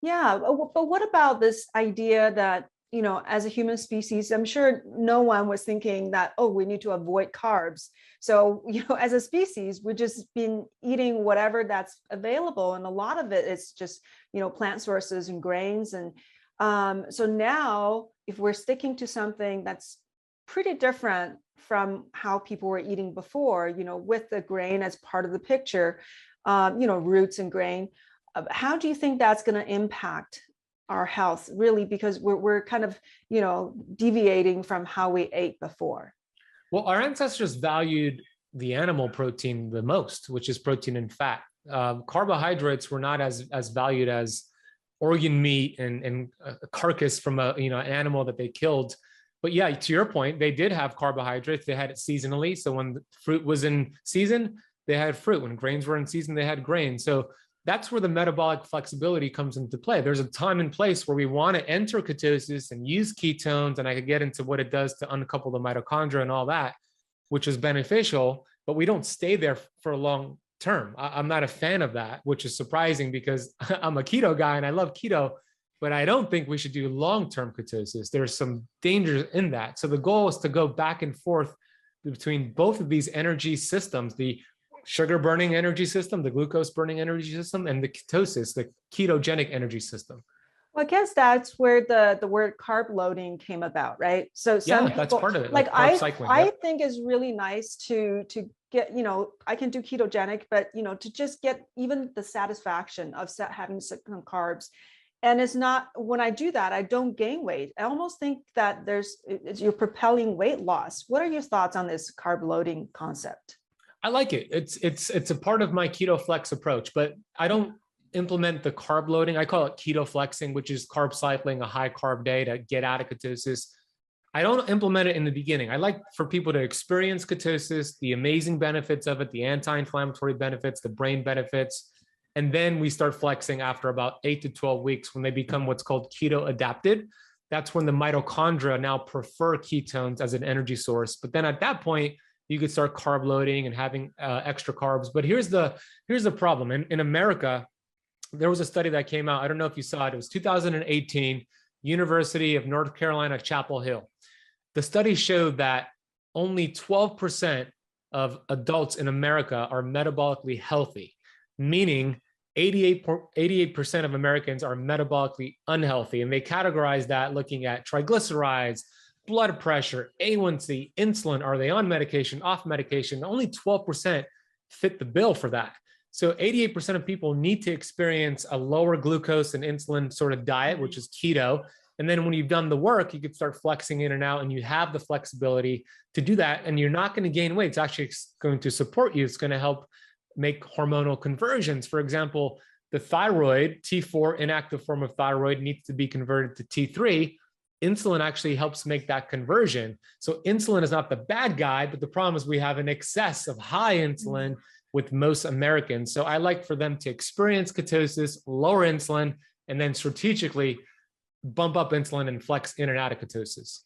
Yeah, but what about this idea that, as a human species, I'm sure no one was thinking that, oh, we need to avoid carbs. So, as a species, we've just been eating whatever that's available. And a lot of it is just, plant sources and grains. And so now, if we're sticking to something that's pretty different from how people were eating before, with the grain as part of the picture, roots and grain, how do you think that's going to impact our health, really? Because we're kind of, deviating from how we ate before. Well, our ancestors valued the animal protein the most, which is protein and fat. Carbohydrates were not as valued as organ meat and a carcass from an animal that they killed. But yeah, to your point, they did have carbohydrates. They had it seasonally. So when the fruit was in season, they had fruit. When grains were in season, they had grain. So that's where the metabolic flexibility comes into play. There's a time and place where we want to enter ketosis and use ketones, and I could get into what it does to uncouple the mitochondria and all that, which is beneficial, but we don't stay there for a long term. I'm not a fan of that, which is surprising because I'm a keto guy and I love keto, but I don't think we should do long-term ketosis. There's some dangers in that. So the goal is to go back and forth between both of these energy systems, the sugar burning energy system, the glucose burning energy system, and the ketosis, the ketogenic energy system. Well, I guess that's where the word carb loading came about, right? So some Yeah, people, that's part of it, like like carb cycling. I Yep. think is really nice to get, I can do ketogenic, but to just get even the satisfaction of having some carbs. And it's not, when I do that, I don't gain weight. I almost think that you're propelling weight loss. What are your thoughts on this carb loading concept? I like it. It's a part of my keto flex approach, but I don't implement the carb loading. I call it keto flexing, which is carb cycling, a high carb day to get out of ketosis. I don't implement it in the beginning. I like for people to experience ketosis, the amazing benefits of it, the anti-inflammatory benefits, the brain benefits. And then we start flexing after about 8 to 12 weeks when they become what's called keto adapted. That's when the mitochondria now prefer ketones as an energy source. But then at that point, you could start carb loading and having extra carbs. But here's the problem. In America, there was a study that came out. I don't know if you saw it. It was 2018, University of North Carolina, Chapel Hill. The study showed that only 12% of adults in America are metabolically healthy, meaning 88% of Americans are metabolically unhealthy. And they categorize that looking at triglycerides, blood pressure, A1C, insulin. Are they on medication, off medication? Only 12% fit the bill for that. So 88% of people need to experience a lower glucose and insulin sort of diet, which is keto. And then when you've done the work, you can start flexing in and out, and you have the flexibility to do that. And you're not going to gain weight. It's actually going to support you. It's going to help make hormonal conversions. For example, the thyroid, T4, inactive form of thyroid, needs to be converted to T3. Insulin actually helps make that conversion. So insulin is not the bad guy, but the problem is we have an excess of high insulin with most Americans. So I like for them to experience ketosis, lower insulin, and then strategically bump up insulin and flex in and out of ketosis.